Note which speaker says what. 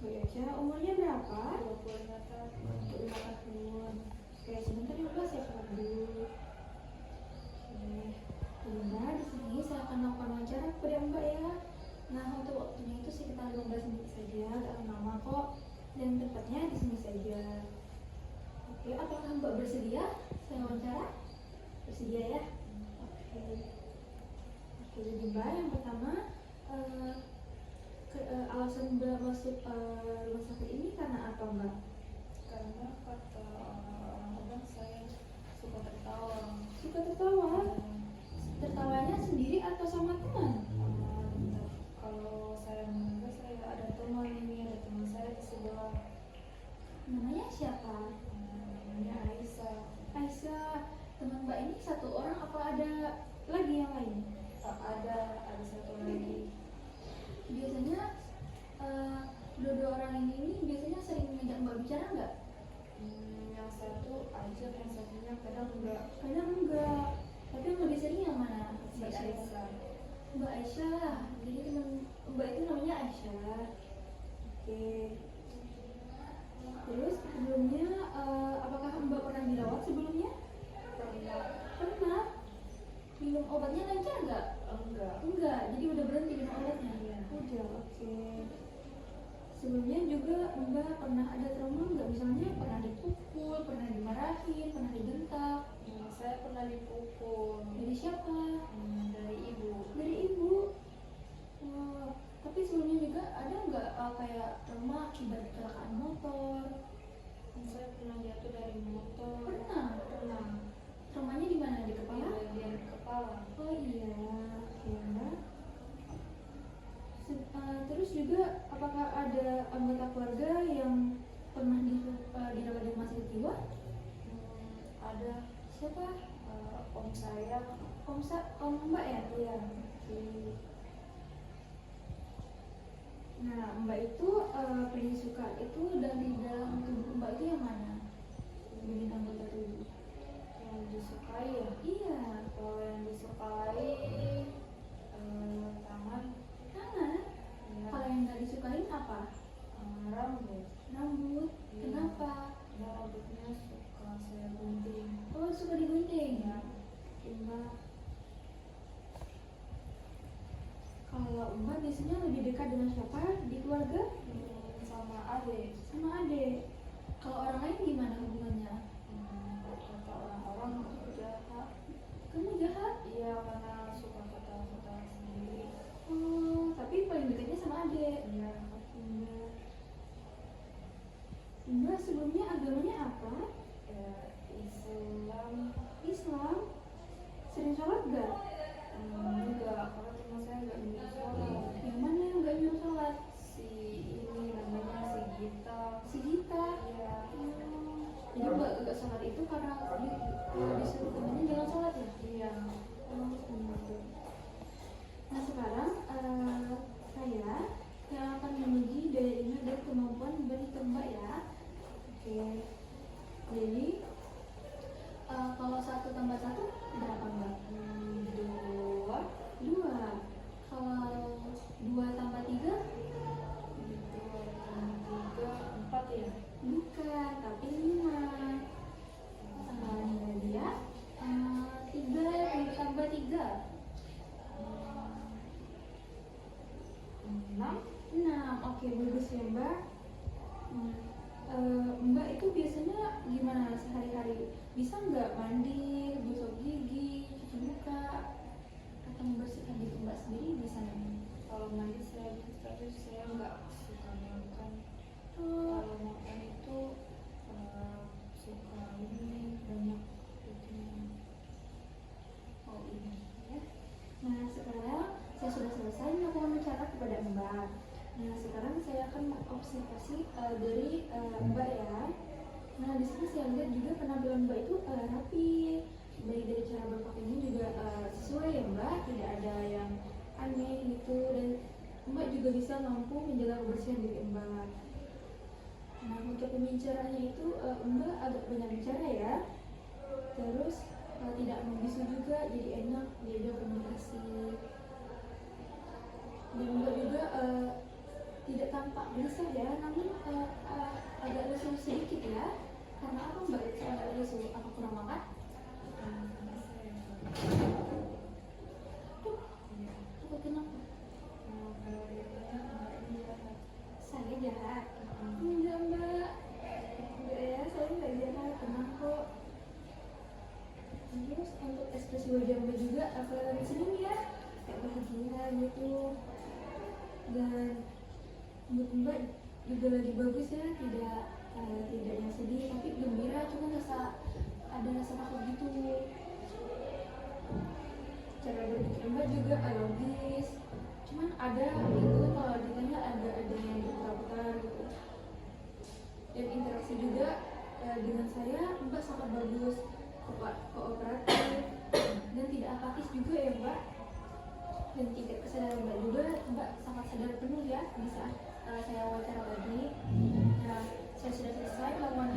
Speaker 1: Bu Eca, umurnya berapa?
Speaker 2: 25 tahun.
Speaker 1: 25 tahun. Oke, sebentar ya Mbak, saya catat dulu. Oke, sebentar di sini saya akan melakukan wawancara kepada Mbak ya. Nah, untuk waktunya itu sekitar 15 menit saja, gak akan lama kok. Dan tempatnya di sini saja. Oke, apakah Mbak bersedia saya wawancara? Bersedia ya? Oke. Oke, jadi Mbak, yang pertama, alasan Mbak masuk rumah sakit ini karena apa Mbak?
Speaker 2: Karena kata orang-orang saya suka tertawa.
Speaker 1: Suka tertawa? Tertawanya sendiri atau sama teman?
Speaker 2: Kalau saya menganggap saya ada teman saya di sebelah.
Speaker 1: Namanya siapa?
Speaker 2: Namanya Aisyah.
Speaker 1: Aisyah. Teman Mbak ini satu orang apa ada lagi yang lain?
Speaker 2: Ada satu lagi.
Speaker 1: Biasanya dua orang ini biasanya sering ngajak Mbak bicara nggak?
Speaker 2: Yang satu aja, yang satunya kadang enggak.
Speaker 1: Kadang enggak. Tapi yang lebih sering yang mana?
Speaker 2: Si Aisyah.
Speaker 1: Mbak Aisyah. Jadi teman Mbak itu namanya Aisyah. Oke. Terus sebelumnya apakah Mbak pernah dirawat sebelumnya?
Speaker 2: Pernah.
Speaker 1: Pernah. Minum obatnya lancar nggak?
Speaker 2: Enggak.
Speaker 1: Enggak. Jadi udah berhenti minum obatnya?
Speaker 2: Iya.
Speaker 1: Udah. Oke. Sebelumnya juga Mbak pernah ada trauma nggak? Misalnya pernah dipukul, pernah dimarahin, pernah dibentak?
Speaker 2: Saya pernah dipukul.
Speaker 1: Dari siapa?
Speaker 2: Dari ibu.
Speaker 1: Dari ibu. Wah, tapi sebelumnya juga ada nggak kayak trauma akibat kecelakaan motor?
Speaker 2: Saya pernah jatuh dari motor.
Speaker 1: Pernah. Traumanya di mana? Di
Speaker 2: Di
Speaker 1: kepala?
Speaker 2: bagian kepala.
Speaker 1: Oh iya, oke Mbak. Terus juga apakah ada anggota keluarga yang pernah dirawat di rumah sakit jiwa?
Speaker 2: Ada.
Speaker 1: Siapa?
Speaker 2: Om saya.
Speaker 1: Om Mbak ya?
Speaker 2: Iya.
Speaker 1: Nah, Mbak itu paling suka itu dari dalam tubuh Mbak itu yang mana? Bagian anggota tubuh
Speaker 2: Yang disukai ya.
Speaker 1: iya.
Speaker 2: Kalau yang disukai tangan.
Speaker 1: Tangan.
Speaker 2: Ya.
Speaker 1: Kalau yang nggak disukain apa?
Speaker 2: Rambut.
Speaker 1: Rambut.
Speaker 2: Iya.
Speaker 1: Kenapa?
Speaker 2: Ya, rambutnya suka saya gunting.
Speaker 1: Oh, suka digunting.
Speaker 2: Ya.
Speaker 1: Mbak, kalau Mbak biasanya lebih dekat dengan siapa di keluarga?
Speaker 2: Sama adik.
Speaker 1: Sama adik. Kalau orang lain gimana hubungannya?
Speaker 2: Kata orang-orang aku jahat.
Speaker 1: Kamu jahat?
Speaker 2: Iya, karena suka kata-kata sendiri.
Speaker 1: Oh, tapi paling dekatnya sama adik.
Speaker 2: Iya.
Speaker 1: Mbak sebelumnya agamanya apa?
Speaker 2: Ya, Islam.
Speaker 1: Islam. Sering sholat gak?
Speaker 2: Enggak, karena teman saya enggak nyuruh sholat.
Speaker 1: Yang mana yang gak nyuruh sholat?
Speaker 2: Si ini namanya si Gita.
Speaker 1: Si Gita.
Speaker 2: Iya.
Speaker 1: Jadi Mbak gak sholat itu karena disuruh temennya jangan sholat ya?
Speaker 2: Iya.
Speaker 1: Oh, gitu. Nah sekarang saya yang akan menguji daya ingat dan kemampuan berhitung Mbak ya. Oke. Jadi kalau 1 tambah 1 berapa Mbak? 2. Kalau 2 tambah 3?
Speaker 2: 4 ya?
Speaker 1: Bukan, tapi 5. Salahnya dia 3 tambah 3. 6. Oke, bagus ya Mbak. Mbak itu biasanya gimana sehari-hari? Bisa nggak mandi, gosok gigi, cuci muka, atau membersihkan diri Mbak sendiri bisa nggak?
Speaker 2: Kalau mandi saya bisa, tapi saya nggak suka makan.
Speaker 1: Oh,
Speaker 2: Kalau makan itu suka ini banyak protein.
Speaker 1: oh ini ya. Nah sekarang saya sudah selesai melakukan bicara kepada Mbak. Nah sekarang saya akan mengobservasi dari Mbak ya. Nah di sini saya lihat juga penampilan Mbak itu rapi, baik dari cara berpakaiannya juga sesuai ya Mbak, tidak ada yang aneh gitu, dan Mbak juga bisa mampu menjaga kebersihan diri Mbak. Nah untuk pembicaraannya itu Mbak agak banyak bicara ya, terus tidak membisu juga, jadi enak diajak komunikasi. Dan Mbak juga tidak tampak gelisah ya, namun agak lesu sedikit ya. Karena apa Mbak itu agak lesu? Apa kurang makan?
Speaker 2: Karena saya
Speaker 1: Tuh,
Speaker 2: iya.
Speaker 1: apa kenapa?
Speaker 2: Kalau ditanya Mbak ini jahat.
Speaker 1: Saya jahat? Enggak Mbak, enggak ya, saya enggak jahat, tenang kok. Terus untuk ekspresi wajah Mbak juga kelihatan senyum ya, kayak bahagia gitu. Dan mood Mbak juga lagi bagus ya, tidak yang sedih tapi gembira, cuma ada rasa takut gitu. Cara berpikir Mbak juga logis, cuman ada itu kalau ditanya ada yang berputar-putar gitu. Dan interaksi juga dengan saya Mbak sangat bagus, kooperatif dan tidak apatis juga ya Mbak. Dan tingkat kesadaran Mbak juga, Mbak sangat sadar penuh ya di saat saya wawancara tadi. Nah, saya sudah selesai melakukan